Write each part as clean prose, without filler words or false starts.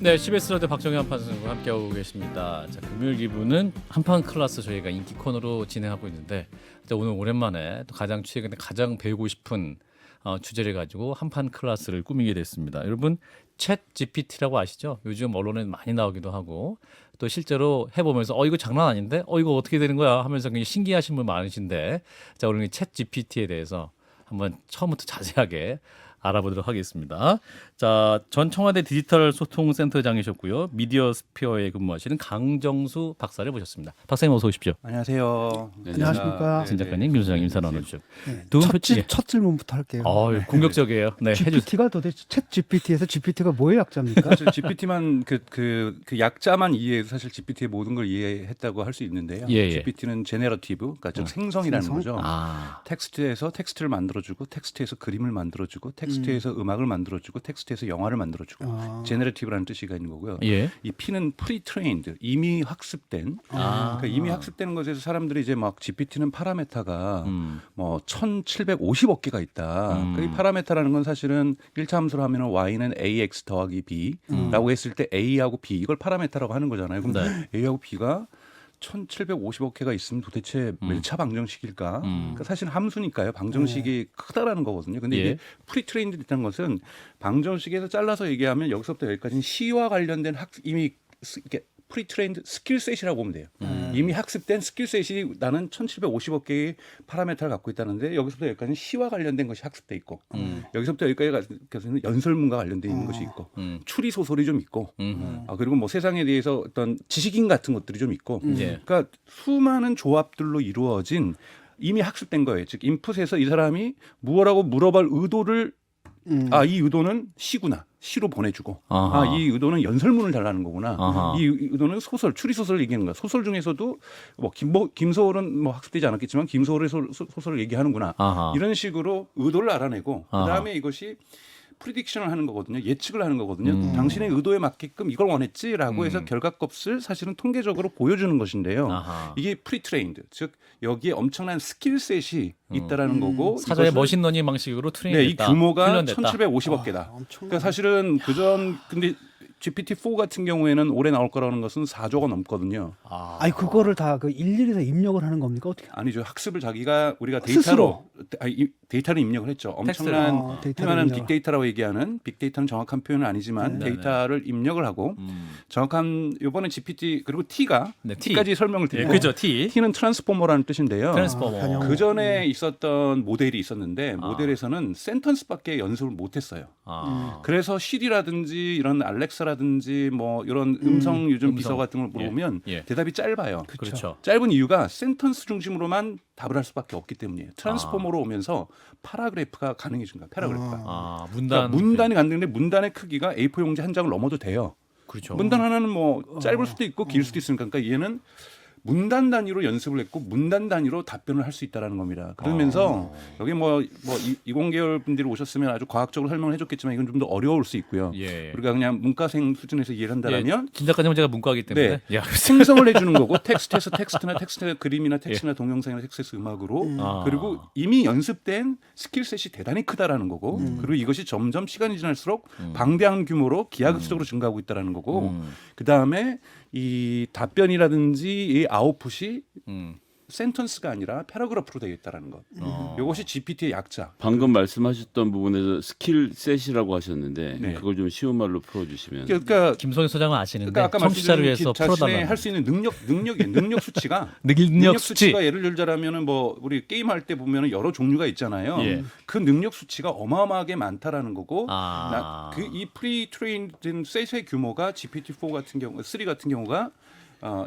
네, CBS 라디오 박정희 한판승과 함께하고 계십니다. 자, 금요일 기분은 한판 클래스 저희가 인기 코너로 진행하고 있는데 오늘 오랜만에 또 가장 최근에 가장 배우고 싶은 주제를 가지고 한판 클래스를 꾸미게 됐습니다. 여러분 챗 GPT라고 아시죠? 요즘 언론에 많이 나오기도 하고 또 실제로 해보면서 이거 장난 아닌데? 이거 어떻게 되는 거야? 하면서 굉장히 신기하신 분 많으신데 자, 오늘 챗 GPT에 대해서 한번 처음부터 자세하게 알아보도록 하겠습니다. 자, 전 청와대 디지털 소통센터장이셨고요. 미디어 스피어에 근무하시는 강정수 박사를 모셨습니다. 박사님 어서 오십시오. 안녕하세요. 네, 안녕하십니까. 진 작가님, 김 소장님 인사 나눠주시고. 네, 두 분 첫 질문부터 할게요. 공격적이에요. 네, GPT가 도대체 챗 GPT에서 GPT가 뭐의 약자입니까? 사실 GPT만 그 약자만 이해해도 사실 GPT의 모든 걸 이해했다고 할 수 있는데요. 예. GPT는 제너러티브, 그러니까 즉 생성이라는 생성? 거죠. 텍스트에서 텍스트를 만들어주고, 텍스트에서 그림을 만들어주고, 텍스트에서 음악을 만들어주고, 텍스트에서 영화를 만들어주고, 제너러티브라는 뜻이 있는 거고요. 예. 이 P는 프리트레인드, 이미 학습된. 그러니까 이미 학습되는 것에서 사람들이 이제 막 GPT는 파라메타가 뭐 1,750억 개가 있다. 이 파라메타라는 건 사실은 1차 함수로 하면 Y는 AX 더하기 B라고 했을 때 A하고 B 이걸 파라메타라고 하는 거잖아요. 그럼 네. A하고 B가 1,750억 개가 있으면 도대체 몇 차 방정식일까? 그러니까 사실 함수니까요. 방정식이 크다라는 거거든요. 근데 이게 프리트레인드라는 것은 방정식에서 잘라서 얘기하면 여기서부터 여기까지는 C와 관련된 이미 이렇게 프리트레인드 스킬셋이라고 보면 돼요. 이미 학습된 스킬셋이 나는 1,750억 개의 파라메타를 갖고 있다는데 여기서부터 여기까지는 C와 관련된 것이 학습돼 있고 여기서부터 여기까지는 연설문과 관련돼 있는 것이 있고 추리 소설이 좀 있고 그리고 뭐 세상에 대해서 어떤 지식인 같은 것들이 좀 있고 그러니까 수많은 조합들로 이루어진 이미 학습된 거예요. 즉 인풋에서 이 사람이 무엇라고 물어볼 의도를 이 의도는 C구나. C로 보내주고 이 의도는 연설문을 달라는 거구나. 이 의도는 소설, 추리소설을 얘기하는 거야. 소설 중에서도 뭐 김소월은 뭐 학습되지 않았겠지만 김소월의 소설을 얘기하는구나. 이런 식으로 의도를 알아내고 그다음에 이것이 프리딕션을 하는 거거든요. 예측을 하는 거거든요. 당신의 의도에 맞게끔 이걸 원했지라고 해서 결과값을 사실은 통계적으로 보여주는 것인데요. 이게 프리트레인드, 즉 여기에 엄청난 스킬셋이 있다라는 거고 사전에 머신러닝 방식으로 트레이닝했다. 이 규모가 훈련됐다. 1,750억 개다. 그러니까 사실은 근데 GPT-4 같은 경우에는 올해 나올 거라는 것은 4조가 넘거든요. 아니 그거를 다 그 일일이 입력을 하는 겁니까? 어떻게? 아니죠. 학습을 자기가 우리가 스스로? 데이터를 입력을 했죠. 엄청난 데이터를 흔한 입력. 빅데이터라고 얘기하는 빅데이터는 정확한 표현은 아니지만 데이터를 입력을 하고 정확한 이번에 GPT 그리고 T가 T까지 설명을 드리고 그죠, T. T는 트랜스포머라는 뜻인데요. 트랜스포머. 그 전에 있었던 모델이 있었는데 모델에서는 센턴스밖에 연습을 못했어요. 그래서 시리라든지 이런 알렉사라든지 뭐 이런 음성 요즘 비서 같은 걸 물어보면 대답이 짧아요. 그렇죠. 짧은 이유가 센턴스 중심으로만 답을 할 수밖에 없기 때문이에요. 트랜스포머로 오면서 파라그래프가 가능해진 거야. 패러그래프가. 문단이 가능한데 문단의 크기가 A4 용지 한 장을 넘어도 돼요. 그렇죠. 문단 하나는 뭐 짧을 수도 있고 길 수도 있으니까 그러니까 얘는 문단 단위로 연습을 했고 문단 단위로 답변을 할 수 있다라는 겁니다. 그러면서 여기 뭐 이공계열 분들이 오셨으면 아주 과학적으로 설명을 해줬겠지만 이건 좀 더 어려울 수 있고요. 우리가 그냥 문과생 수준에서 이해를 한다면 진 작가님은 제가 문과이기 때문에 생성을 해주는 거고 텍스트에서 텍스트나 텍스트 그림이나 텍스트나 동영상이나 텍스트에서 음악으로 그리고 이미 연습된 스킬셋이 대단히 크다라는 거고 그리고 이것이 점점 시간이 지날수록 방대한 규모로 기하급수적으로 증가하고 있다라는 거고 그 다음에 이 답변이라든지 이 아웃풋이 센턴스가 아니라 패러그래프로 되어 있다는 것. 이것이 GPT의 약자. 방금 말씀하셨던 부분에서 스킬셋이라고 하셨는데 그걸 좀 쉬운 말로 풀어주시면. 그러니까 김성희 소장은 아시는데 아까 청취자를 위해서 풀어달라는 할수 있는 능력이에요. 능력 수치가 능력 수치. 수치가 예를 들자면은 뭐 우리 게임 할 때 보면은 여러 종류가 있잖아요. 그 능력 수치가 어마어마하게 많다라는 거고 이 프리트레인드 셋의 규모가 GPT-4 같은 경우 3 같은 경우가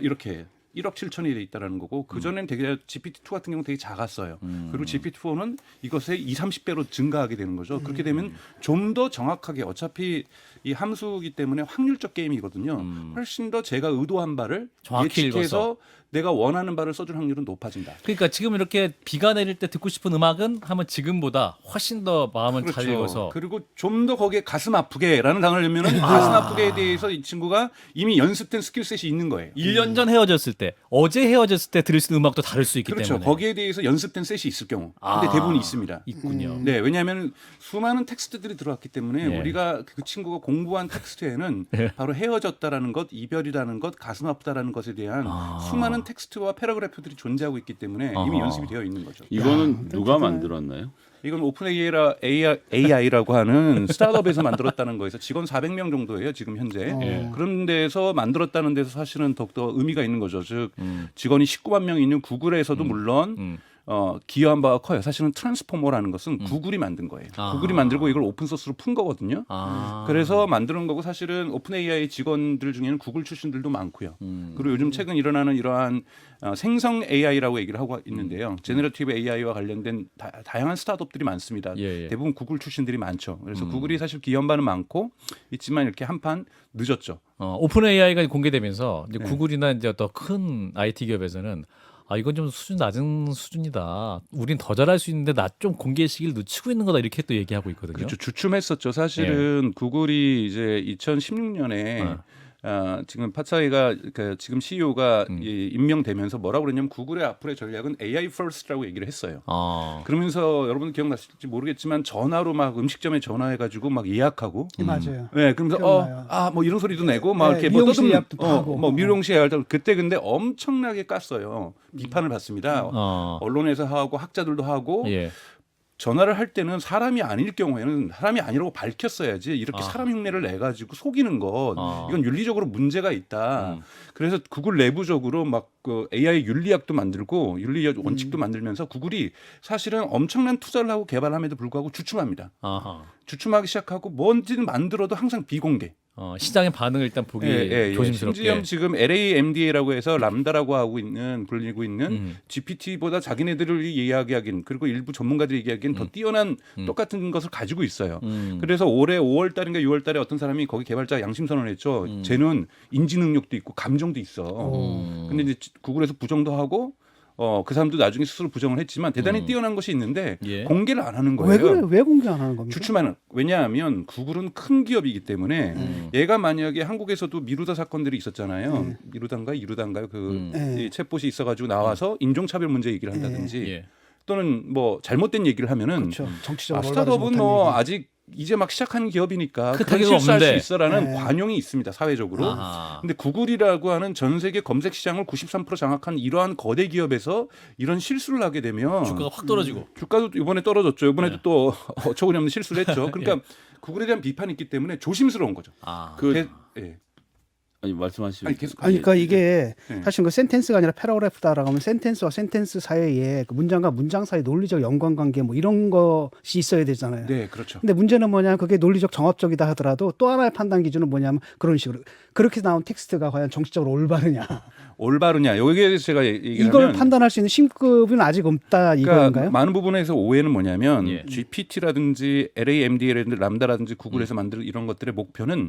이렇게 1억 7천이 돼 있다라는 거고 그전엔 되게 GPT-2 같은 경우는 되게 작았어요. 그리고 GPT-4는 이것의 20-30배로 증가하게 되는 거죠. 그렇게 되면 좀 더 정확하게 어차피 이 함수이기 때문에 확률적 게임이거든요. 훨씬 더 제가 의도한 바를 정확히 예측해서 읽어서. 내가 원하는 바를 써줄 확률은 높아진다. 그러니까 지금 이렇게 비가 내릴 때 듣고 싶은 음악은 하면 지금보다 훨씬 더 마음을 잘 읽어서 그리고 좀 더 거기에 가슴 아프게라는 단어를 넣으면은 가슴 아프게에 대해서 이 친구가 이미 연습된 스킬셋이 있는 거예요. 1년 전 헤어졌을 때, 어제 헤어졌을 때 들을 수 있는 음악도 다를 수 있기 그렇죠. 때문에. 거기에 대해서 연습된 셋이 있을 경우. 근데 대부분 있습니다. 있군요. 네, 왜냐하면 수많은 텍스트들이 들어왔기 때문에 예. 우리가 그 친구가 공부한 텍스트에는 바로 헤어졌다라는 것, 이별이라는 것, 가슴 아프다라는 것에 대한 수많은 텍스트와 패러그래프들이 존재하고 있기 때문에 이미 연습이 되어 있는 거죠. 이거는 누가 만들었나요? 이건 오픈 AI라고 하는 스타트업에서 만들었다는 거에서 직원 400명 정도예요, 지금 현재. 그런 데서 만들었다는 데서 사실은 더욱더 의미가 있는 거죠. 즉 직원이 19만 명 있는 구글에서도 물론 기여한 바가 커요. 사실은 트랜스포머라는 것은 구글이 만든 거예요. 구글이 만들고 이걸 오픈 소스로 푼 거거든요. 그래서 만드는 거고 사실은 오픈 AI 직원들 중에는 구글 출신들도 많고요. 그리고 요즘 최근 일어나는 이러한 생성 AI라고 얘기를 하고 있는데요. 제너러티브 AI와 관련된 다양한 스타트업들이 많습니다. 예. 대부분 구글 출신들이 많죠. 그래서 구글이 사실 기여한 바는 많고 있지만 이렇게 한판 늦었죠. 오픈 AI가 공개되면서 이제 구글이나 이제 더 큰 IT 기업에서는 이건 좀 수준 낮은 수준이다. 우린 더 잘할 수 있는데 나 좀 공개 시기를 늦추고 있는 거다 이렇게 또 얘기하고 있거든요. 그렇죠. 주춤했었죠. 사실은 구글이 이제 2016년에 지금 파차이가 지금 CEO가 임명되면서 뭐라고 그랬냐면 구글의 앞으로의 전략은 AI first라고 얘기를 했어요. 그러면서 여러분 기억나실지 모르겠지만 전화로 막 음식점에 전화해가지고 막 예약하고, 맞아요. 네, 그러면서 뭐 이런 소리도 내고 막 이렇게 미용실 예약도 하고. 뭐 미용실 예약도 그때 근데 엄청나게 깠어요. 비판을 받습니다. 언론에서 하고 학자들도 하고. 예. 전화를 할 때는 사람이 아닐 경우에는 사람이 아니라고 밝혔어야지 이렇게 사람 흉내를 내가지고 속이는 것 이건 윤리적으로 문제가 있다. 그래서 구글 내부적으로 막 그 AI 윤리학도 만들고 윤리 원칙도 만들면서 구글이 사실은 엄청난 투자를 하고 개발함에도 불구하고 주춤합니다. 주춤하기 시작하고 뭔지는 만들어도 항상 비공개. 시장의 반응을 일단 보기 조심스럽게. 심지어 지금 LAMDA라고 해서 람다라고 하고 있는 불리고 있는 GPT보다 자기네들을 이야기하기는 그리고 일부 전문가들이 얘기하기는 더 뛰어난 똑같은 것을 가지고 있어요. 그래서 올해 5월 달인가 6월 달에 어떤 사람이 거기 개발자 양심 선언을 했죠. 쟤는 인지 능력도 있고 감정도 있어. 근데 이제 구글에서 부정도 하고 그 사람도 나중에 스스로 부정을 했지만 대단히 뛰어난 것이 있는데 공개를 안 하는 거예요. 왜 그래? 왜 공개 안 하는 겁니까? 주춤하는. 왜냐하면 구글은 큰 기업이기 때문에 얘가 만약에 한국에서도 미루다 사건들이 있었잖아요. 미루단가요? 이루단가요? 이 챗봇이 있어가지고 나와서 인종차별 문제 얘기를 한다든지 또는 뭐 잘못된 얘기를 하면은 그렇죠. 정치적으로 스타트업은 뭐 아직 이제 막 시작하는 기업이니까 그런 실수할 수 있어라는 관용이 있습니다. 사회적으로. 근데 구글이라고 하는 전 세계 검색 시장을 93% 장악한 이러한 거대 기업에서 이런 실수를 하게 되면 주가가 확 떨어지고 주가도 이번에 떨어졌죠. 이번에도 또 어처구니없는 실수를 했죠. 그러니까 구글에 대한 비판이 있기 때문에 조심스러운 거죠. 아니 말씀하시면 그러니까 이게 사실 그 센텐스가 아니라 패러그래프다라고 하면 센텐스와 센텐스 사이에 그 문장과 문장 사이 논리적 연관관계 뭐 이런 것이 있어야 되잖아요. 네, 그렇죠. 근데 문제는 뭐냐 그게 논리적 정합적이다 하더라도 또 하나의 판단 기준은 뭐냐면 그런 식으로 그렇게 나온 텍스트가 과연 정치적으로 올바르냐. 올바르냐. 여기에 대해서 제가 얘기를 이걸 하면 판단할 수 있는 심급은 아직 없다 이건가요? 그러니까 많은 부분에서 오해는 뭐냐면 GPT라든지 LAMDA라든지 람다라든지 구글에서 만든 이런 것들의 목표는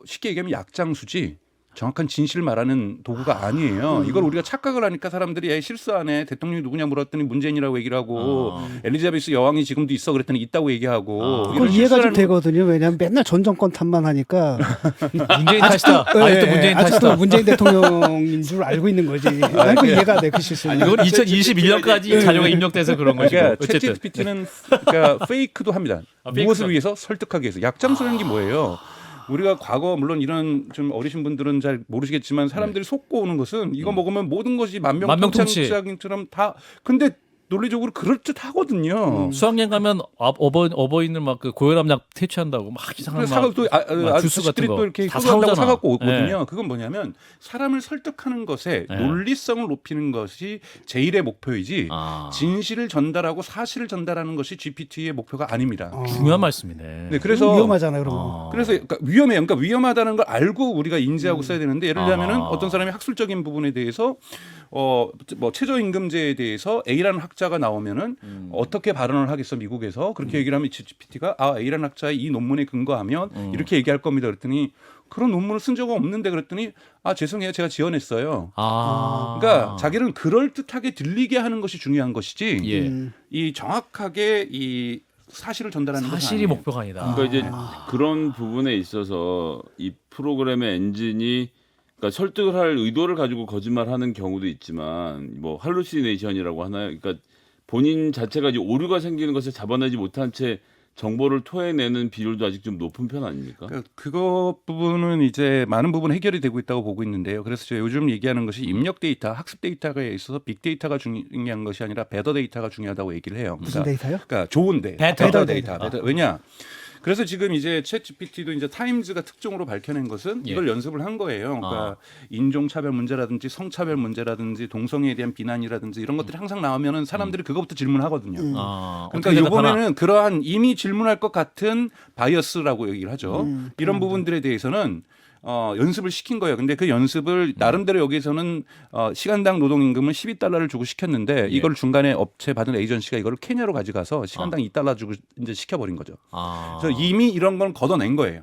쉽게 얘기하면 약장수지 정확한 진실을 말하는 도구가 아니에요. 이걸 우리가 착각을 하니까 사람들이 실수 안 해. 대통령이 누구냐 물었더니 문재인이라고 얘기를 하고 엘리자베스 여왕이 지금도 있어 그랬더니 있다고 얘기하고 그건 이해가 좀 되거든요. 왜냐하면 맨날 전 정권 탓만 하니까 문재인 탓이다. 아직도 문재인 탓이다. 아직도 문재인 대통령인 줄 알고 있는 거지. 그 이해가 돼 그 실수는. 이건 2021년까지 자료가 입력돼서 그런 거죠. 그러니까 챗GPT는 그러니까 페이크도 합니다. 무엇을 위해서? 설득하기 위해서. 약장수라는 게 뭐예요? 우리가 과거 물론 이런 좀 어리신 분들은 잘 모르시겠지만 사람들이 속고 오는 것은 이거 먹으면 모든 것이 만병통치약처럼 다 근데 논리적으로 그럴듯 하거든요. 수학여행 가면 어버이날 막 그 고혈압약 퇴치한다고 막 이상한 사과도 주스 같은 거 또 이렇게 다 사온다고 사오잖아. 사갖고 오거든요. 그건 뭐냐면 사람을 설득하는 것에 논리성을 높이는 것이 제일의 목표이지 진실을 전달하고 사실을 전달하는 것이 GPT의 목표가 아닙니다. 중요한 말씀이네. 네, 그래서 위험하잖아요, 그런 거. 그래서 그러니까 위험해요. 그러니까 위험하다는 걸 알고 우리가 인지하고 써야 되는데 예를 들면은 어떤 사람이 학술적인 부분에 대해서 뭐 최저임금제에 대해서 A라는 학자가 나오면은 어떻게 발언을 하겠어 미국에서 그렇게 얘기를 하면 ChatGPT가 A라는 학자의 이 논문에 근거하면 이렇게 얘기할 겁니다. 그랬더니 그런 논문을 쓴 적은 없는데 그랬더니 죄송해요 제가 지어냈어요. 그러니까 자기는 그럴 듯하게 들리게 하는 것이 중요한 것이지 예. 이 정확하게 이 사실을 전달하는 것은 사실이 아니에요. 목표가 아니다. 그러니까 이제 그런 부분에 있어서 이 프로그램의 엔진이 그러니까 설득을 할 의도를 가지고 거짓말하는 경우도 있지만 뭐 할루시네이션이라고 하나요? 그러니까 본인 자체가 이제 오류가 생기는 것을 잡아내지 못한 채 정보를 토해내는 비율도 아직 좀 높은 편 아닙니까? 그거 부분은 이제 많은 부분 해결이 되고 있다고 보고 있는데요. 그래서 제가 요즘 얘기하는 것이 입력 데이터, 학습 데이터에 있어서 빅데이터가 중요한 것이 아니라 베더 데이터가 중요하다고 얘기를 해요. 무슨 데이터요? 그러니까 좋은데 베터 데이터. 왜냐? 그래서 지금 이제 챗GPT도 이제 타임즈가 특종으로 밝혀낸 것은 이걸 연습을 한 거예요. 그러니까 인종차별 문제라든지 성차별 문제라든지 동성애에 대한 비난이라든지 이런 것들이 항상 나오면은 사람들이 그것부터 질문하거든요. 그러니까 이번에는 그러한 이미 질문할 것 같은 바이어스라고 얘기를 하죠. 이런 부분들에 대해서는 연습을 시킨 거예요. 근데 그 연습을 나름대로 여기서는 시간당 노동임금을 12달러를 주고 시켰는데 이걸 중간에 업체 받은 에이전시가 이걸 케냐로 가져가서 시간당 2달러 주고 이제 시켜버린 거죠. 그래서 이미 이런 건 걷어낸 거예요.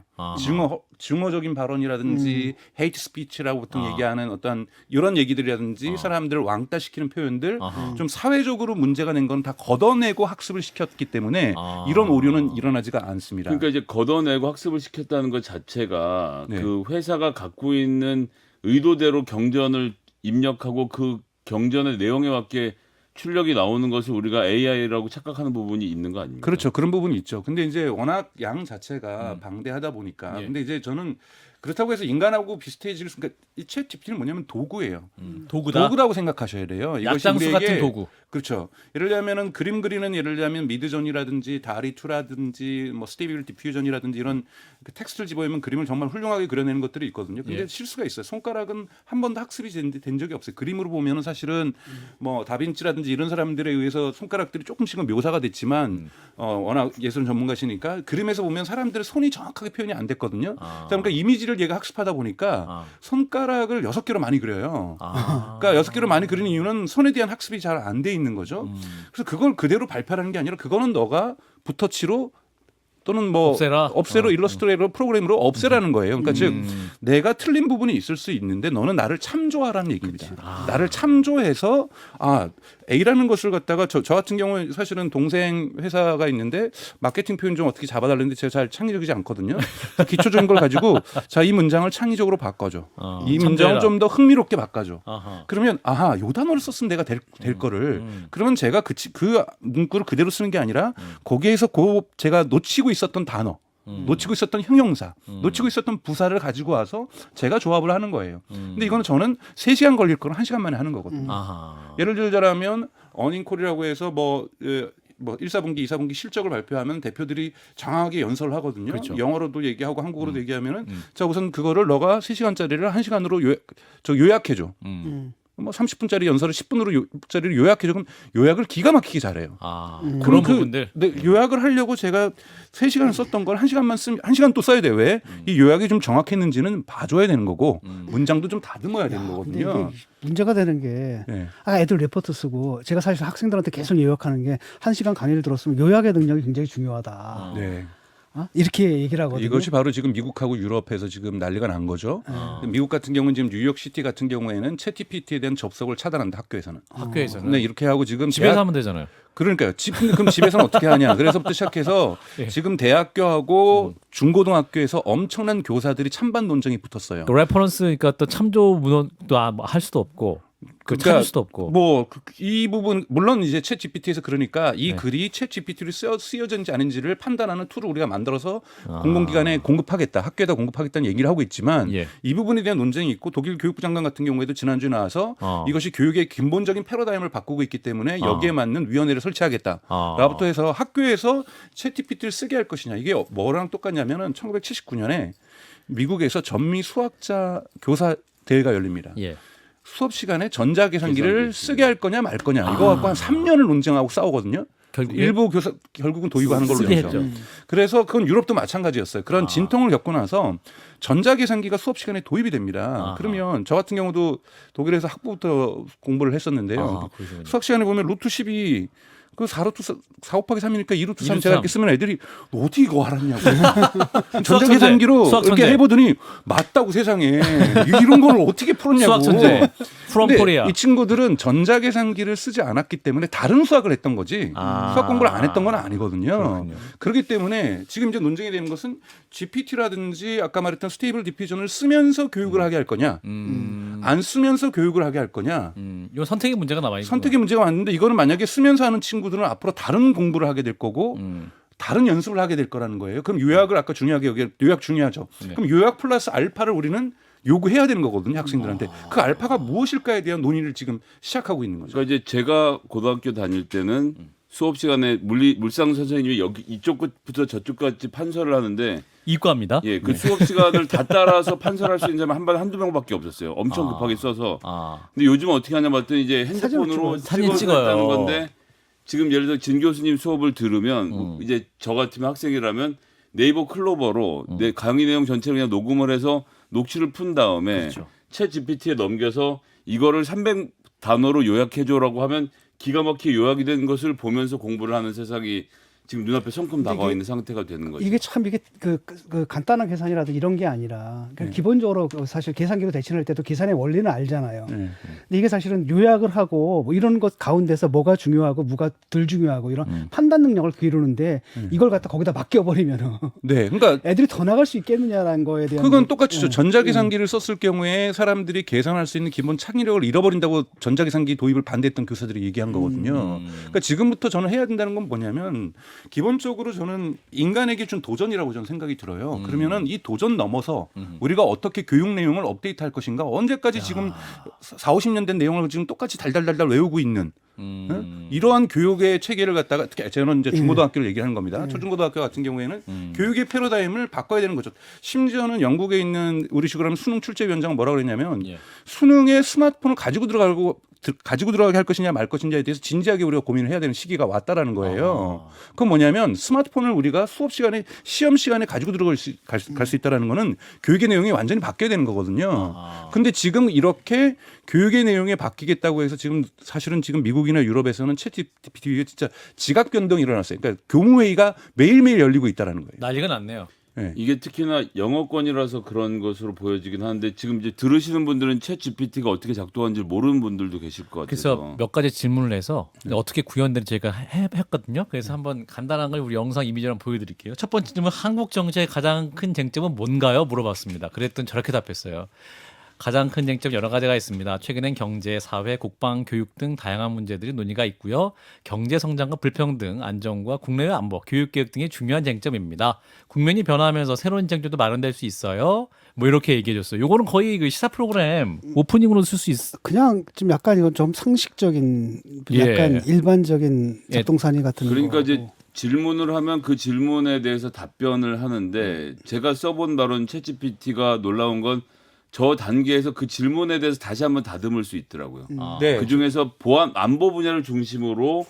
증오적인 발언이라든지 헤이트 스피치라고 보통 얘기하는 어떤 이런 얘기들이라든지 사람들을 왕따시키는 표현들 좀 사회적으로 문제가 낸 건 다 걷어내고 학습을 시켰기 때문에 이런 오류는 일어나지가 않습니다. 그러니까 이제 걷어내고 학습을 시켰다는 것 자체가 그 회사가 갖고 있는 의도대로 경전을 입력하고 그 경전의 내용에 맞게 출력이 나오는 것을 우리가 AI라고 착각하는 부분이 있는 거 아닙니까? 그렇죠. 그런 부분이 있죠. 근데 이제 워낙 양 자체가 방대하다 보니까. 근데 이제 저는 그렇다고 해서 인간하고 비슷해질 수, 그러니까 이 챗GPT는 뭐냐면 도구예요. 도구라고 생각하셔야 돼요. 이것이 약장수 우리에게 같은 도구. 그렇죠. 예를 들자면은 그림 그리는 예를 들자면 미드전이라든지 다리2라든지 뭐 스테이블 디퓨전이라든지 이런 그 텍스트를 집어넣으면 그림을 정말 훌륭하게 그려내는 것들이 있거든요. 근데 실수가 있어요. 손가락은 한 번도 학습이 된 적이 없어요. 그림으로 보면은 사실은 뭐 다빈치라든지 이런 사람들에 의해서 손가락들이 조금씩은 묘사가 됐지만 워낙 예술 전문가시니까 그림에서 보면 사람들의 손이 정확하게 표현이 안 됐거든요. 그러니까 이미지를 얘가 학습하다 보니까 손가락을 6개로 많이 그려요. 그러니까 6개로 많이 그리는 이유는 손에 대한 학습이 잘 안 돼 있는 거죠. 그래서 그걸 그대로 발표하는 게 아니라 그거는 너가 붓터치로 또는 뭐 없애로 일러스트레이터 프로그램으로 없애라는 거예요. 그러니까 즉 내가 틀린 부분이 있을 수 있는데 너는 나를 참조하라는 얘기입니다. 나를 참조해서 A라는 것을 갖다가 저 같은 경우에 사실은 동생 회사가 있는데 마케팅 표현 좀 어떻게 잡아달라는데 제가 잘 창의적이지 않거든요. 기초적인 걸 가지고 자, 이 문장을 창의적으로 바꿔줘. 이 문장을 좀 더 흥미롭게 바꿔줘. 그러면 요 단어를 썼으면 내가 될 거를 그러면 제가 그 문구를 그대로 쓰는 게 아니라 거기에서 제가 놓치고 있었던 단어, 놓치고 있었던 형용사, 놓치고 있었던 부사를 가지고 와서 제가 조합을 하는 거예요. 근데 이거는 저는 3시간 걸릴 거는 1시간 만에 하는 거거든요. 예를 들자면 어닝콜이라고 해서 뭐 1사분기, 2사분기 실적을 발표하면 대표들이 장하게 연설을 하거든요. 그렇죠. 영어로도 얘기하고 한국어로도 얘기하면은 자, 우선 그거를 너가 3시간짜리를 1시간으로 요약해줘. 뭐 30분짜리 연설을 10분으로 요약해줘. 그럼 요약을 기가 막히게 잘해요. 그런 부분들. 요약을 하려고 제가 3시간을 썼던 걸 1시간만 쓰면 1시간 또 써야 돼. 왜? 이 요약이 좀 정확했는지는 봐줘야 되는 거고 문장도 좀 다듬어야 되는 거거든요. 문제가 되는 게 애들 레포트 쓰고 제가 사실 학생들한테 계속 요약하는 게 1시간 강의를 들었으면 요약의 능력이 굉장히 중요하다. 이렇게 얘기를 하거든요. 이것이 바로 지금 미국하고 유럽에서 지금 난리가 난 거죠. 미국 같은 경우는 지금 뉴욕시티 같은 경우에는 챗GPT에 대한 접속을 차단한다. 학교에서는. 네, 이렇게 하고 지금 집에서 하면 되잖아요. 그러니까요. 그럼 집에서는 어떻게 하냐. 그래서부터 시작해서 지금 대학교하고 중고등학교에서 엄청난 교사들이 찬반 논쟁이 붙었어요. 그 레퍼런스니까 또 참조 문헌도 할 수도 없고 찾을 수도 없고. 뭐 이 부분 물론 이제 챗GPT에서 그러니까 이 글이 챗GPT로 쓰여졌는지 아닌지를 판단하는 툴을 우리가 만들어서 공공기관에 공급하겠다, 학교에다 공급하겠다는 얘기를 하고 있지만 이 부분에 대한 논쟁이 있고 독일 교육부 장관 같은 경우에도 지난주에 나와서 이것이 교육의 근본적인 패러다임을 바꾸고 있기 때문에 여기에 맞는 위원회를 설치하겠다라부터 해서 학교에서 챗GPT를 쓰게 할 것이냐. 이게 뭐랑 똑같냐면은 1979년에 미국에서 전미 수학자 교사 대회가 열립니다. 수업 시간에 전자계산기를 쓰게 할 거냐 말 거냐 이거 갖고 한 3년을 논쟁하고 싸우거든요. 일부 교사 결국은 도입하는 걸로 쓰게 되죠. 했죠. 그래서 그건 유럽도 마찬가지였어요. 그런 진통을 겪고 나서 전자계산기가 수업 시간에 도입이 됩니다. 그러면 저 같은 경우도 독일에서 학부부터 공부를 했었는데요. 수학 시간에 보면 루트 10이 그 4루트 4 곱하기 3이니까 2루트 3 제가 이렇게 쓰면 애들이 너 어떻게 이거 알았냐고. 전자계산기로 이렇게 해보더니 맞다고 세상에. 이런 걸 어떻게 풀었냐고. 수학 천재. 프롬 코리아. 이 친구들은 전자계산기를 쓰지 않았기 때문에 다른 수학을 했던 거지 수학 공부를 안 했던 건 아니거든요. 그렇군요. 그렇기 때문에 지금 이제 논쟁이 되는 것은 GPT라든지 아까 말했던 스테이블 디퓨전을 쓰면서 교육을 하게 할 거냐 안 쓰면서 교육을 하게 할 거냐 이건 선택의 문제가 남아 있는 선택의 문제가 왔는데 이거는 만약에 쓰면서 하는 친구들은 앞으로 다른 공부를 하게 될 거고 다른 연습을 하게 될 거라는 거예요. 그럼 요약을 아까 중요하게 여기 요약 중요하죠. 네. 그럼 요약 플러스 알파를 우리는 요구해야 되는 거거든요, 학생들한테. 그 알파가 무엇일까에 대한 논의를 지금 시작하고 있는 거죠. 그러니까 이제 제가 고등학교 다닐 때는 수업 시간에 물상 선생님이 여기 이쪽 끝부터 저쪽까지 판서를 하는데 이과입니다. 예, 그 수업 시간을 다 따라서 판서할 수 있는 사람은 한 번에 한두 명밖에 없었어요. 엄청 급하게 써서. 근데 요즘 어떻게 하냐 봤더니 이제 핸드폰으로 사진 찍어서 찍어요. 했다는 건데 지금 예를 들어 진 교수님 수업을 들으면 이제 저 같으면 학생이라면 네이버 클로버로 내 강의 내용 전체를 그냥 녹음을 해서 녹취를 푼 다음에 그렇죠. 챗 GPT에 넘겨서 이거를 300단어로 요약해줘라고 하면 기가 막히게 요약이 된 것을 보면서 공부를 하는 세상이 지금 눈앞에 성큼 다가와 있는 상태가 되는 거죠. 이게 참 이게 그 간단한 계산이라도 이런 게 아니라 기본적으로 사실 계산기로 대신할 때도 계산의 원리는 알잖아요. 근데 이게 사실은 요약을 하고 뭐 이런 것 가운데서 뭐가 중요하고 뭐가 덜 중요하고 이런 판단 능력을 기르는데 이걸 갖다 거기다 맡겨버리면은 네, 그러니까 애들이 더 나갈 수 있겠느냐라는 거에 대한 그건 똑같죠. 전자계산기를 썼을 경우에 사람들이 계산할 수 있는 기본 창의력을 잃어버린다고 전자계산기 도입을 반대했던 교사들이 얘기한 거거든요. 그러니까 지금부터 저는 해야 된다는 건 뭐냐면 기본적으로 저는 인간에게 준 도전이라고 저는 생각이 들어요. 그러면은 이 도전 넘어서 우리가 어떻게 교육 내용을 업데이트할 것인가 언제까지 지금 4, 50년 된 내용을 지금 똑같이 달달달달 외우고 있는 이러한 교육의 체계를 갖다가 저는 이제 중고등학교를 얘기하는 겁니다. 초중고등학교 같은 경우에는 교육의 패러다임을 바꿔야 되는 거죠. 심지어는 영국에 있는 우리식으로 하면 수능 출제위원장은 뭐라고 그랬냐면 수능에 스마트폰을 가지고 들어가게 할 것이냐 말 것이냐에 대해서 진지하게 우리가 고민을 해야 되는 시기가 왔다라는 거예요. 그건 뭐냐면 스마트폰을 우리가 수업 시간에 시험 시간에 가지고 들어갈 수 있다라는 거는 교육의 내용이 완전히 바뀌어야 되는 거거든요. 근데 지금 이렇게 교육의 내용이 바뀌겠다고 해서 지금 사실은 지금 미국이나 유럽에서는 챗GPT에 진짜 지각 변동이 일어났어요. 그러니까 교무회의가 매일매일 열리고 있다라는 거예요. 난리가 났네요. 네. 이게 특히나 영어권이라서 그런 것으로 보여지긴 하는데 지금 이제 들으시는 분들은 챗 GPT가 어떻게 작동하는지 모르는 분들도 계실 것 같아서 그래서 몇 가지 질문을 해서 어떻게 구현되는지 제가 했거든요. 그래서 한번 간단한 걸 우리 영상 이미지로 한번 보여드릴게요. 첫 번째 질문, 한국 정치의 가장 큰 쟁점은 뭔가요? 물어봤습니다. 그랬더니 저렇게 답했어요. 가장 큰 쟁점 여러 가지가 있습니다. 최근엔 경제, 사회, 국방, 교육 등 다양한 문제들이 논의가 있고요. 경제 성장과 불평등, 안정과 국내외 안보, 교육 개혁 등이 중요한 쟁점입니다. 국면이 변화하면서 새로운 쟁점도 마련될 수 있어요. 뭐 이렇게 얘기해줬어요. 요거는 거의 그 시사 프로그램 오프닝으로 쓸 수 있어. 그냥 좀 약간 이건 좀 상식적인 약간 일반적인 잡동사니 같은 그러니까 거고. 이제 질문을 하면 그 질문에 대해서 답변을 하는데 제가 써본 바로는 챗 GPT가 놀라운 건 저 단계에서 그 질문에 대해서 다시 한번 다듬을 수 있더라고요. 네. 그 중에서 보안 안보 분야를 중심으로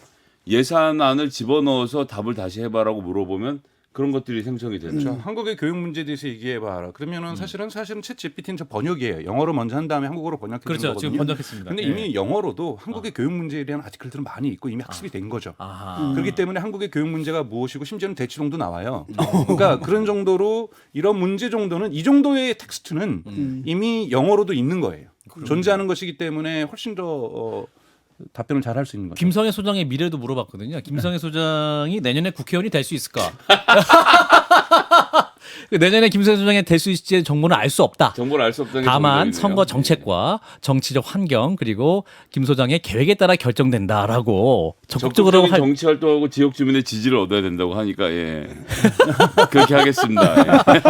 예산안을 집어넣어서 답을 다시 해봐라고 물어보면 그런 것들이 생성이 되는 거죠. 한국의 교육 문제에 대해서 얘기해봐라. 그러면은 사실은 챗 GPT는 저 번역이에요. 영어로 먼저 한 다음에 한국어로 번역해 주는 그렇죠. 거거든요. 지금 번역했습니다. 근데 이미 영어로도 한국의 교육 문제에 대한 아티클들은 많이 있고 이미 학습이 된 거죠. 아하. 그렇기 때문에 한국의 교육 문제가 무엇이고 심지어는 대치동도 나와요. 그러니까 그런 정도로 이런 문제 정도는 이 정도의 텍스트는 이미 영어로도 있는 거예요. 존재하는 것이기 때문에 훨씬 더 답변을 잘 할 수 있는 거죠. 김성애 소장의 미래도 물어봤거든요. 김성애 소장이 내년에 국회의원이 될 수 있을까? 내년에 김성애 소장이 될 수 있을지 정보는 알 수 없다. 정보를 알 수 없다는 게 다만 정답이네요. 선거 정책과 정치적 환경 그리고 김 소장의 계획에 따라 결정된다라고 적극적으로 적극적인 정치 활동하고 지역 주민의 지지를 얻어야 된다고 하니까 예. 그렇게 하겠습니다. 예.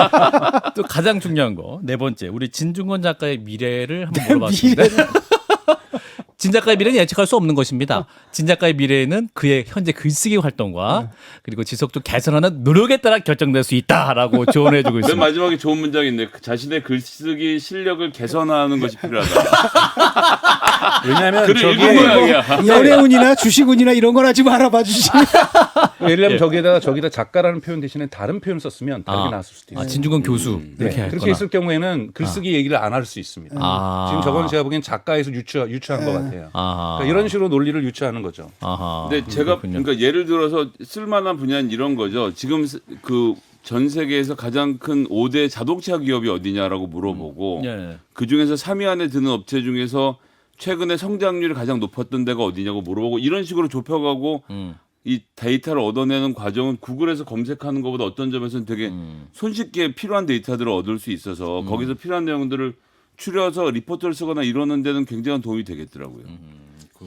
또 가장 중요한 거 네 번째 우리 진중권 작가의 미래를 한번 물어봤습니다. 진작가의 미래는 예측할 수 없는 것입니다. 진작가의 미래는 그의 현재 글쓰기 활동과 그리고 지속적 개선하는 노력에 따라 결정될 수 있다라고 조언해주고 맨 있습니다. 마지막에 좋은 문장이 있네. 자신의 글쓰기 실력을 개선하는 것이 필요하다. 왜냐하면 글을 읽은 저기에 모양이야. 연애운이나 주식운이나 이런 건 하지 말아봐 주시. 예를 들면 예. 저기다 작가라는 표현 대신에 다른 표현을 썼으면 다르게 나왔을 수도 있어요. 진중권 교수 네, 이렇게 했거나. 그렇게 있을 경우에는 글쓰기 얘기를 안 할 수 있습니다. 지금 저건 제가 보기엔 작가에서 유추한 것 같아요. 그러니까 이런 식으로 논리를 유추하는 거죠. 근데 제가 그러니까 예를 들어서 쓸만한 분야는 이런 거죠. 지금 그 전 세계에서 가장 큰 5대 자동차 기업이 어디냐라고 물어보고 예. 그 중에서 3위 안에 드는 업체 중에서 최근에 성장률이 가장 높았던 데가 어디냐고 물어보고 이런 식으로 좁혀가고 이 데이터를 얻어내는 과정은 구글에서 검색하는 것보다 어떤 점에서는 되게 손쉽게 필요한 데이터들을 얻을 수 있어서 거기서 필요한 내용들을 추려서 리포트를 쓰거나 이러는 데는 굉장한 도움이 되겠더라고요.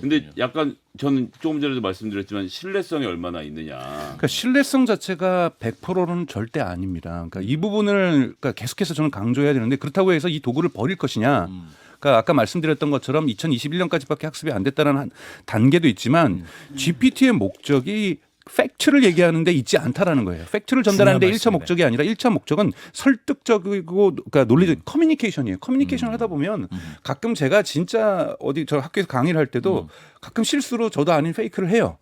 근데 약간 저는 조금 전에도 말씀드렸지만 신뢰성이 얼마나 있느냐. 그러니까 신뢰성 자체가 100%는 절대 아닙니다. 그러니까 이 부분을 그러니까 계속해서 저는 강조해야 되는데 그렇다고 해서 이 도구를 버릴 것이냐. 그러니까 아까 말씀드렸던 것처럼 2021년까지밖에 학습이 안 됐다는 단계도 있지만 GPT의 목적이 팩트를 얘기하는데 있지 않다라는 거예요. 팩트를 전달하는데 중요한 1차 목적이 아니라 1차 목적은 설득적이고 그러니까 논리적 커뮤니케이션이에요. 커뮤니케이션을 하다 보면 가끔 제가 진짜 어디 저 학교에서 강의를 할 때도 가끔 실수로 저도 아닌 페이크를 해요.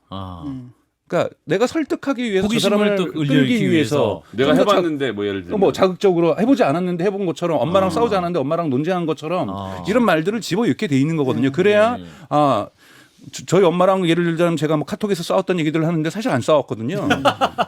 그러니까 내가 설득하기 위해서 저 호기심을 사람을 또 끌기 일으키기 위해서 내가 좀더 해봤는데 뭐 예를 들면 뭐 자극적으로 해보지 않았는데 해본 것처럼 엄마랑 싸우지 않았는데 엄마랑 논쟁한 것처럼 이런 말들을 집어넣게 돼 있는 거거든요. 그래야 저희 엄마랑 예를 들자면 제가 뭐 카톡에서 싸웠던 얘기들을 하는데 사실 안 싸웠거든요.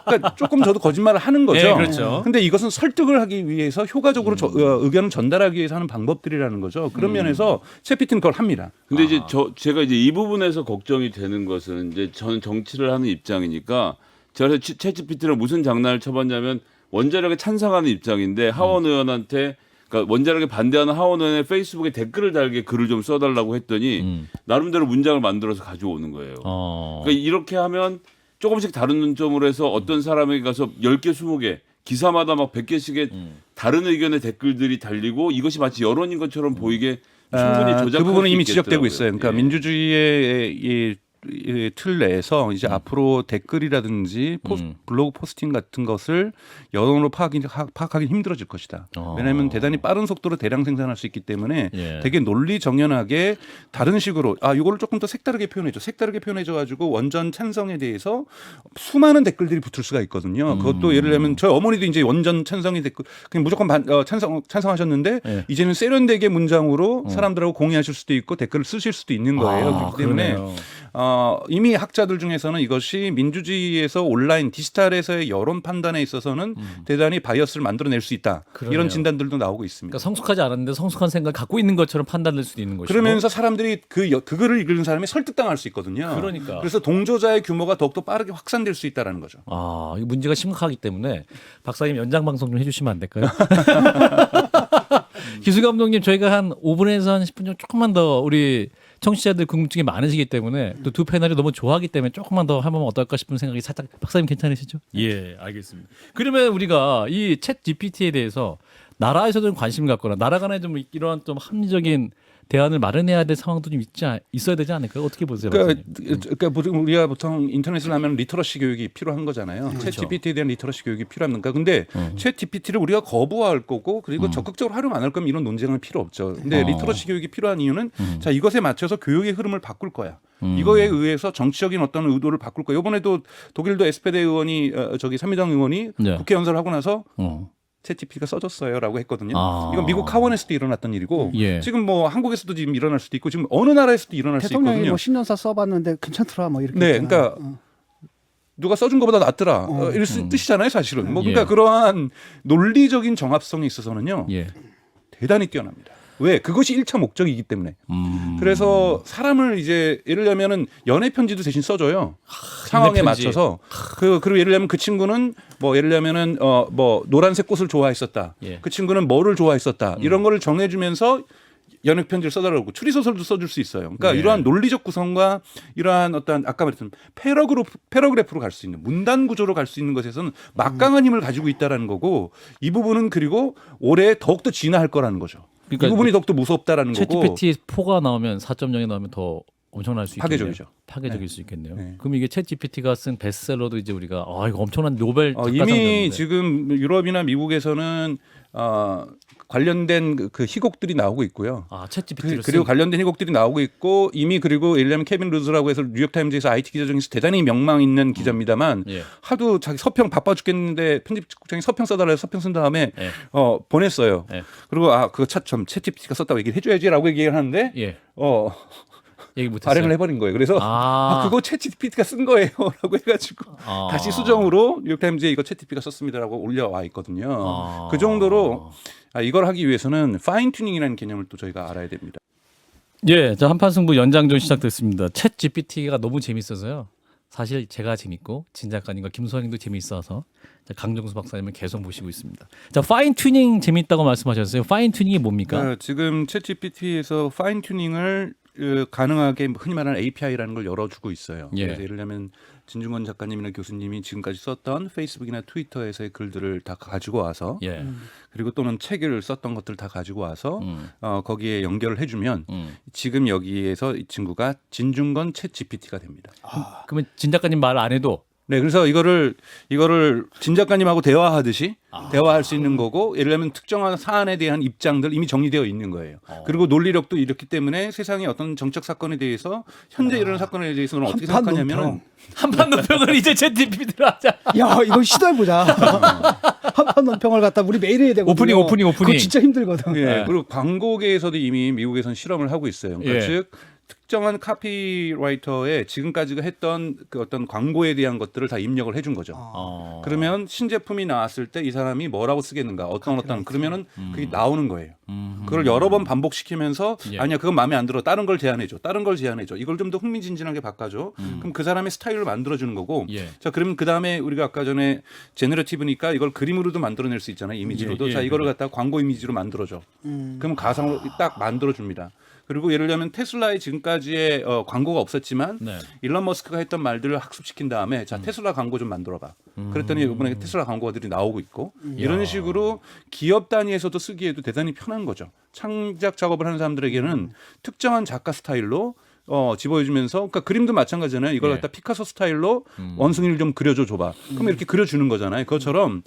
그러니까 조금 저도 거짓말을 하는 거죠. 네, 그렇죠. 근데 이것은 설득을 하기 위해서 효과적으로 의견을 전달하기 위해서 하는 방법들이라는 거죠. 그런 면에서 챗GPT는 그걸 합니다. 근데 이제 제가 이제 이 부분에서 걱정이 되는 것은 이제 저는 정치를 하는 입장이니까 제가 챗GPT를 무슨 장난을 쳐봤냐면 원자력에 찬성하는 입장인데 하원 의원한테 그러니까 원자력에 반대하는 하원 의원의 페이스북에 댓글을 달게 글을 좀 써달라고 했더니 나름대로 문장을 만들어서 가져오는 거예요. 그러니까 이렇게 하면 조금씩 다른 논점으로 해서 어떤 사람에게 가서 10개, 20개 기사마다 막 100개씩의 다른 의견의 댓글들이 달리고 이것이 마치 여론인 것처럼 보이게 충분히 조작할 그 부분은 수 이미 있겠더라고요. 지적되고 있어요. 그러니까 예. 민주주의의 이 틀 내에서 이제 앞으로 댓글이라든지 블로그 포스팅 같은 것을 여론으로 파악하기 힘들어질 것이다. 왜냐하면 대단히 빠른 속도로 대량 생산할 수 있기 때문에 되게 논리 정연하게 다른 식으로 이거를 조금 더 색다르게 표현해줘. 색다르게 표현해줘가지고 원전 찬성에 대해서 수많은 댓글들이 붙을 수가 있거든요. 그것도 예를 들면 저희 어머니도 이제 원전 찬성의 댓글 그냥 무조건 찬성하셨는데 이제는 세련되게 문장으로 사람들하고 공유하실 수도 있고 댓글을 쓰실 수도 있는 거예요. 그렇기 때문에 이미 학자들 중에서는 이것이 민주주의에서 온라인 디지털에서의 여론 판단에 있어서는 대단히 바이어스를 만들어낼 수 있다. 그러네요. 이런 진단들도 나오고 있습니다. 그러니까 성숙하지 않았는데 성숙한 생각을 갖고 있는 것처럼 판단될 수도 있는 것이고. 그러면서 사람들이 그 글을 읽는 사람이 설득당할 수 있거든요. 그러니까. 그래서 동조자의 규모가 더욱더 빠르게 확산될 수 있다는 거죠. 이 문제가 심각하기 때문에 박사님 연장 방송 좀 해주시면 안 될까요? 기수 감독님 저희가 한 5분에서 한 10분 좀 조금만 더 우리 청취자들 궁금증이 많으시기 때문에 또 두 패널이 너무 좋아하기 때문에 조금만 더 하면 어떨까 싶은 생각이 살짝 박사님 괜찮으시죠? 예, 알겠습니다. 그러면 우리가 이 챗 GPT에 대해서 나라에서도 좀 관심을 갖거나 나라 간에 좀 이러한 좀 합리적인 대안을 마련해야 될 상황도 좀 있어야 되지 않을까요? 어떻게 보세요? 그러니까 우리가 보통 인터넷을 하면 리터러시 교육이 필요한 거잖아요. 그렇죠. 챗 GPT에 대한 리터러시 교육이 필요합니까? 근데 챗 GPT를 우리가 거부할 거고 그리고 적극적으로 활용 안 할 거면 이런 논쟁은 필요 없죠. 근데 리터러시 교육이 필요한 이유는 자 이것에 맞춰서 교육의 흐름을 바꿀 거야. 이거에 의해서 정치적인 어떤 의도를 바꿀 거야. 이번에도 독일도 에스페데 의원이 삼미당 의원이 국회 연설을 하고 나서 챗GPT가 써줬어요라고 했거든요. 이건 미국 하원에서도 일어났던 일이고 지금 뭐 한국에서도 지금 일어날 수도 있고 지금 어느 나라에서도 일어날 수 대통령이 있거든요. 뭐 10년사 써봤는데 괜찮더라 뭐 이렇게. 네, 했잖아. 그러니까 누가 써준 것보다 낫더라. 이런 뜻이잖아요, 사실은. 뭐 그러니까 그러한 논리적인 정합성에 있어서는요, 대단히 뛰어납니다. 왜? 그것이 1차 목적이기 때문에. 그래서 사람을 이제 예를 들면은 연애 편지도 대신 써줘요. 상황에 편지. 맞춰서. 그리고 예를 들면 그 친구는 뭐 예를 들면은 뭐 노란색 꽃을 좋아했었다. 그 친구는 뭐를 좋아했었다. 이런 거를 정해주면서 연애 편지를 써달라고 추리소설도 써줄 수 있어요. 그러니까 이러한 논리적 구성과 이러한 어떤 아까 말했던 패러그래프로 갈 수 있는 문단 구조로 갈 수 있는 것에서는 막강한 힘을 가지고 있다라는 거고 이 부분은 그리고 올해 더욱더 진화할 거라는 거죠. 그러니까 이 부분이 더욱더 무섭다라는 거고. 챗GPT 4가 나오면 4.0이 나오면 더 엄청날 수 있겠네요. 파괴적이죠. 파괴적일 네. 수 있겠네요. 네. 그럼 이게 챗 GPT가 쓴 베스트셀러도 이제 우리가 이거 엄청난 노벨 작가상 이미 줬는데. 지금 유럽이나 미국에서는 관련된 그 희곡들이 나오고 있고요. 챗 GPT를 그리고 관련된 희곡들이 나오고 있고 이미 그리고 예를 들면 케빈 루즈라고 해서 뉴욕타임즈에서 IT 기자 중에서 대단히 명망 있는 기자입니다만 예. 하도 자기 서평 바빠 죽겠는데 편집국장이 서평 써달라 해서 서평 쓴 다음에 예. 보냈어요. 예. 그리고 그거 참 챗 GPT가 썼다고 얘기를 해줘야지라고 얘기를 하는데 예. 어 얘기 못했어요. 발행을 해버린 거예요. 그래서 그거 챗GPT가 쓴 거예요라고 해가지고 다시 수정으로 뉴욕타임즈에 이거 챗GPT가 썼습니다라고 올려와 있거든요. 그 정도로 이걸 하기 위해서는 파인 튜닝이라는 개념을 또 저희가 알아야 됩니다. 예, 자 한판 승부 연장전 시작됐습니다. 챗 GPT가 너무 재밌어서요. 사실 제가 재밌고 진 작가님과 김소영님도 재밌어서 강정수 박사님은 계속 모시고 있습니다. 자, 파인 튜닝 재밌다고 말씀하셨어요. 파인 튜닝이 뭡니까? 지금 챗GPT에서 파인 튜닝을 가능하게 흔히 말하는 API라는 걸 열어주고 있어요. 예. 그래서 예를 들면 진중권 작가님이나 교수님이 지금까지 썼던 페이스북이나 트위터에서의 글들을 다 가지고 와서 예. 그리고 또는 책을 썼던 것들을 다 가지고 와서 거기에 연결을 해주면 지금 여기에서 이 친구가 진중권 챗GPT가 됩니다. 그러면 진 작가님 말 안 해도 네, 그래서 이거를 진 작가님하고 대화하듯이 대화할 수 있는 거고, 예를 들면 특정한 사안에 대한 입장들 이미 정리되어 있는 거예요. 그리고 논리력도 이렇기 때문에 세상의 어떤 정책 사건에 대해서 현재 일어나는 사건에 대해서는 어떻게 생각하냐면은 한판 논평을 이제 챗 GPT로 하자. 야, 이거 시도해보자. 한판 논평을 갖다 우리 매일 해야 되거든요. 오프닝. 그거 진짜 힘들거든. 예, 그리고 광고계에서도 이미 미국에서는 실험을 하고 있어요. 그러니까 예. 즉 특정한 카피라이터의 지금까지가 했던 그 어떤 광고에 대한 것들을 다 입력을 해준 거죠. 그러면 신제품이 나왔을 때 이 사람이 뭐라고 쓰겠는가, 어떤 그러면은 그게 나오는 거예요. 그걸 여러 번 반복시키면서 예. 아니야 그건 마음에 안 들어, 다른 걸 제안해줘, 이걸 좀 더 흥미진진하게 바꿔줘. 그럼 그 사람의 스타일을 만들어주는 거고. 예. 자, 그럼 그 다음에 우리가 아까 전에 제너러티브니까 이걸 그림으로도 만들어낼 수 있잖아요, 이미지로도. 예, 예. 자, 이거를 갖다가 광고 이미지로 만들어줘. 그럼 가상으로 딱 만들어줍니다. 그리고 예를 들면 테슬라의 지금까지의 광고가 없었지만 네. 일론 머스크가 했던 말들을 학습시킨 다음에 자, 테슬라 광고 좀 만들어봐. 그랬더니 이번에 테슬라 광고들이 나오고 있고 이런 식으로 기업 단위에서도 쓰기에도 대단히 편한 거죠. 창작 작업을 하는 사람들에게는 특정한 작가 스타일로 집어주면서, 그러니까 그림도 마찬가지잖아요. 이걸 예. 갖다 피카소 스타일로 원숭이를 좀 그려줘봐. 그럼 이렇게 그려주는 거잖아요. 그것처럼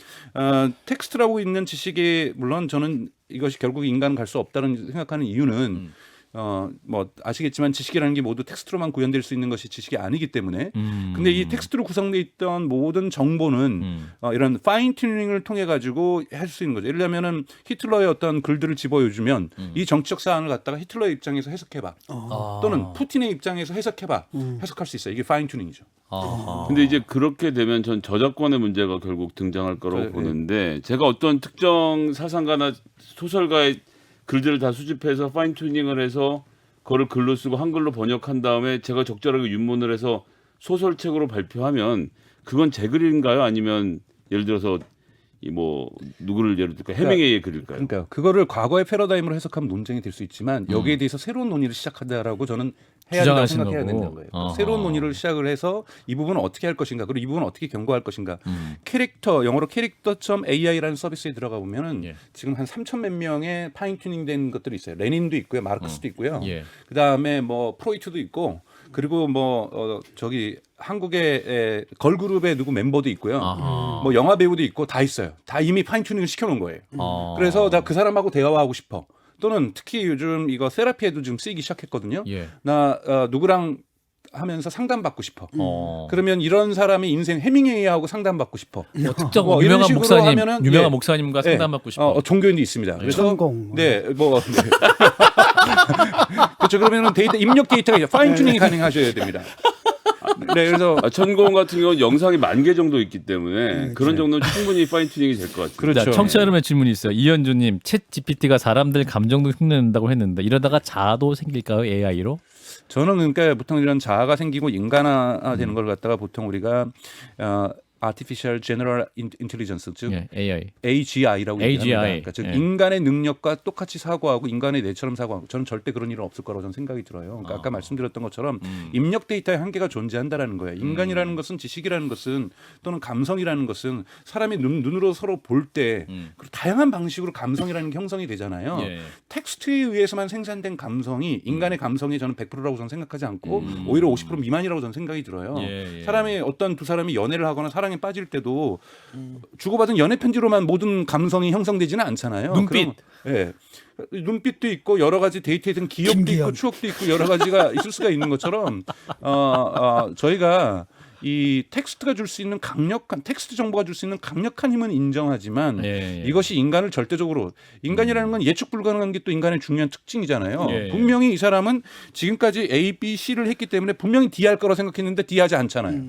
텍스트라고 있는 지식이, 물론 저는 이것이 결국 인간 갈 수 없다는 생각하는 이유는 뭐 아시겠지만 지식이라는 게 모두 텍스트로만 구현될 수 있는 것이 지식이 아니기 때문에. 근데 이 텍스트로 구성돼 있던 모든 정보는 이런 파인 튜닝을 통해 가지고 할 수 있는 거죠. 예를 들면은 히틀러의 어떤 글들을 집어주면 이 정치적 사안을 갖다가 히틀러의 입장에서 해석해봐. 또는 푸틴의 입장에서 해석해봐. 해석할 수 있어요. 이게 파인 튜닝이죠. 근데 이제 그렇게 되면 전 저작권의 문제가 결국 등장할 거라고 네. 보는데, 제가 어떤 특정 사상가나 소설가의 글들을 다 수집해서 파인 튜닝을 해서 그거를 글로 쓰고 한글로 번역한 다음에 제가 적절하게 윤문을 해서 소설책으로 발표하면 그건 제 글인가요? 아니면 예를 들어서 이 뭐 누구를 예를 들까 해밍웨이의 글일까요? 그러니까 그거를 과거의 패러다임으로 해석하면 논쟁이 될 수 있지만 여기에 대해서 새로운 논의를 시작하다라고 저는 해야 된다고 주장하시는 생각해야 거고. 된다는 거예요. 어허. 새로운 논의를 시작을 해서 이 부분은 어떻게 할 것인가, 그리고 이 부분은 어떻게 경고할 것인가. 캐릭터, 영어로 캐릭터.ai라는 서비스에 들어가 보면은 예. 지금 한 3천 몇 명의 파인 튜닝된 것들이 있어요. 레닌도 있고요, 마르크스도 있고요. 예. 그다음에 뭐 프로이트도 있고, 그리고 뭐 저기 한국의 걸그룹의 누구 멤버도 있고요. 아하. 뭐 영화 배우도 있고 다 있어요. 다 이미 파인 튜닝을 시켜놓은 거예요. 그래서 나 그 사람하고 대화하고 싶어. 또는 특히 요즘 이거 세라피에도 지금 쓰이기 시작했거든요. 예. 나 누구랑 하면서 상담받고 싶어. 어. 그러면 이런 사람의 인생 해밍웨이하고 상담받고 싶어. 특정 뭐 이런 유명한 식으로 목사님, 하면은, 유명한 예. 목사님과 예. 상담받고 싶어. 종교인도 있습니다. 그래서 천공. 네, 뭐 네. 그렇죠. 그러면은 데이터 입력 데이터가 이제 파인 튜닝이 가능하셔야 됩니다. 네, 그래서 천공 같은 경우는 영상이 10,000개 정도 있기 때문에 그런 정도는 충분히 파인 튜닝이 될 것 같아요. 그렇죠. 자, 청취자 여러분의 질문이 있어요. 이현주님, 챗 GPT가 사람들 감정도 흉내낸다고 했는데 이러다가 자아도 생길까요? AI로? 저는 그러니까 보통 이런 자아가 생기고 인간화되는 걸 갖다가 보통 우리가 Artificial General Intelligence, 즉 예, AI. AGI라고 AGI. 얘기합니다. 그러니까 즉 예. 인간의 능력과 똑같이 사고하고 인간의 뇌처럼 사고하고 저는 절대 그런 일은 없을 거라고 저는 생각이 들어요. 그러니까 아까 말씀드렸던 것처럼 입력 데이터의 한계가 존재한다라는 거예요. 인간이라는 것은 지식이라는 것은 또는 감성이라는 것은 사람이 눈으로 서로 볼 때 다양한 방식으로 감성이라는 게 형성이 되잖아요. 예. 텍스트에 의해서만 생산된 감성이 인간의 감성이 저는 100%라고 저는 생각하지 않고 오히려 50% 미만이라고 저는 생각이 들어요. 예. 사람이 어떤 두 사람이 연애를 하거나 사랑에 빠질 때도 주고받은 연애 편지로만 모든 감성이 형성되지는 않잖아요. 눈빛. 예. 눈빛도 있고 여러 가지 데이트에 든 기억도 김기현. 있고 추억도 있고 여러 가지가 있을 수가 있는 것처럼 저희가 이 텍스트가 줄 수 있는 강력한 텍스트 정보가 줄 수 있는 강력한 힘은 인정하지만 예. 이것이 인간을 절대적으로 인간이라는 건 예측 불가능한 게 또 인간의 중요한 특징이잖아요. 예. 분명히 이 사람은 지금까지 A, B, C를 했기 때문에 분명히 D 할 거라고 생각했는데 D 하지 않잖아요.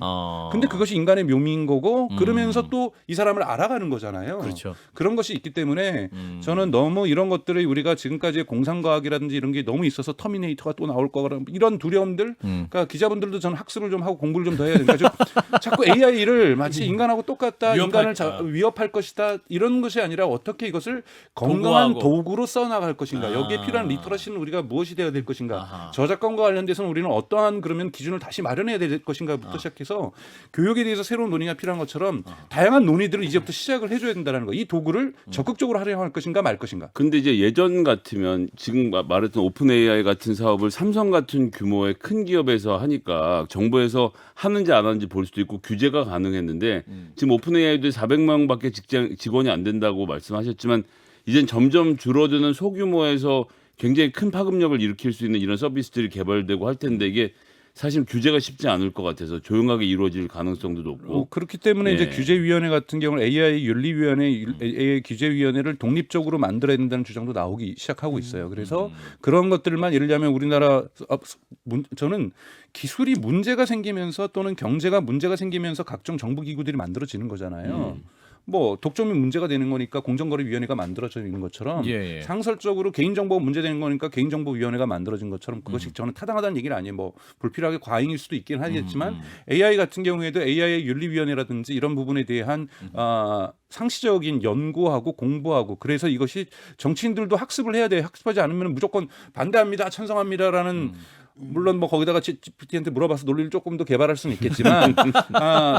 근데 그것이 인간의 묘미인 거고 그러면서 또 이 사람을 알아가는 거잖아요. 그렇죠. 그런 것이 있기 때문에 저는 너무 이런 것들을 우리가 지금까지의 공상과학이라든지 이런 게 너무 있어서 터미네이터가 또 나올 거라 이런 두려움들 그러니까 기자분들도 저는 학습을 좀 하고 공부를 좀 더 해야 되니까 자꾸 AI를 마치 인간하고 똑같다, 위협할 인간을 위협할 것이다 이런 것이 아니라 어떻게 이것을 건강한 도구하고. 도구로 써나갈 것인가 여기에 필요한 리터러시는 우리가 무엇이 되어야 될 것인가 아하. 저작권과 관련돼서는 우리는 어떠한 그러면 기준을 다시 마련해야 될 것인가부터 시작해서 교육에 대해서 새로운 논의가 필요한 것처럼 다양한 논의들을 이제부터 시작을 해줘야 된다는 거. 이 도구를 적극적으로 활용할 것인가 말 것인가. 근데 이제 예전 같으면 지금 말했던 오픈 AI 같은 사업을 삼성 같은 규모의 큰 기업에서 하니까 정부에서 하는지 안 하는지 볼 수도 있고 규제가 가능했는데 지금 오픈 AI도 400만 명밖에 직원이 안 된다고 말씀하셨지만 이젠 점점 줄어드는 소규모에서 굉장히 큰 파급력을 일으킬 수 있는 이런 서비스들이 개발되고 할 텐데 이게 사실 규제가 쉽지 않을 것 같아서 조용하게 이루어질 가능성도 높고 그렇기 때문에 예. 이제 규제위원회 같은 경우는 AI 윤리위원회, AI 규제위원회를 독립적으로 만들어야 된다는 주장도 나오기 시작하고 있어요. 그래서 그런 것들만 예를 들면 우리나라 저는 기술이 문제가 생기면서 또는 경제가 문제가 생기면서 각종 정부기구들이 만들어지는 거잖아요. 뭐 독점이 문제가 되는 거니까 공정거래위원회가 만들어지는 것처럼 예. 상설적으로 개인정보가 문제되는 거니까 개인정보위원회가 만들어진 것처럼 그것이 저는 타당하다는 얘기는 아니에요. 뭐 불필요하게 과잉일 수도 있긴 하겠지만 AI 같은 경우에도 AI 윤리위원회라든지 이런 부분에 대한 상시적인 연구하고 공부하고 그래서 이것이 정치인들도 학습을 해야 돼요. 학습하지 않으면 무조건 반대합니다, 찬성합니다라는 물론 뭐 거기다가 GPT한테 물어봐서 논리를 조금 더 개발할 수는 있겠지만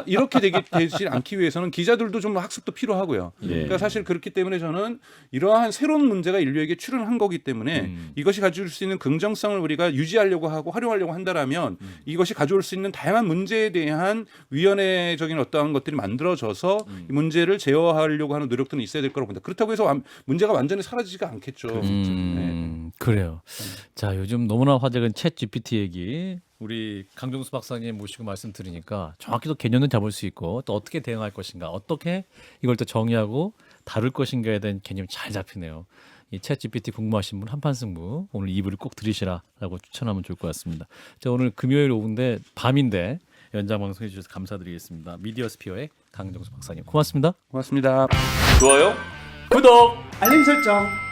이렇게 되지 않기 위해서는 기자들도 좀 학습도 필요하고요. 예. 그러니까 사실 그렇기 때문에 저는 이러한 새로운 문제가 인류에게 출현한 거기 때문에 이것이 가져올 수 있는 긍정성을 우리가 유지하려고 하고 활용하려고 한다라면 이것이 가져올 수 있는 다양한 문제에 대한 위원회적인 어떠한 것들이 만들어져서 이 문제를 제어하려고 하는 노력들은 있어야 될 거라고 봅니다. 그렇다고 해서 문제가 완전히 사라지지가 않겠죠. 그래요. 자, 요즘 너무나 화제가 챗 GPT 얘기 우리 강종수 박사님 모시고 말씀드리니까 정확히 또 개념을 잡을 수 있고 또 어떻게 대응할 것인가, 어떻게 이걸 또 정의하고 다룰 것인가에 대한 개념이 잘 잡히네요. 이 챗 GPT 궁금하신 분 한판 승부 오늘 2부를 꼭 들으시라라고 추천하면 좋을 것 같습니다. 자, 오늘 금요일 오후인데 밤인데 연장 방송해 주셔서 감사드리겠습니다. 미디어 스피어의 강종수 박사님 고맙습니다. 고맙습니다. 좋아요? 구독! 알림 설정.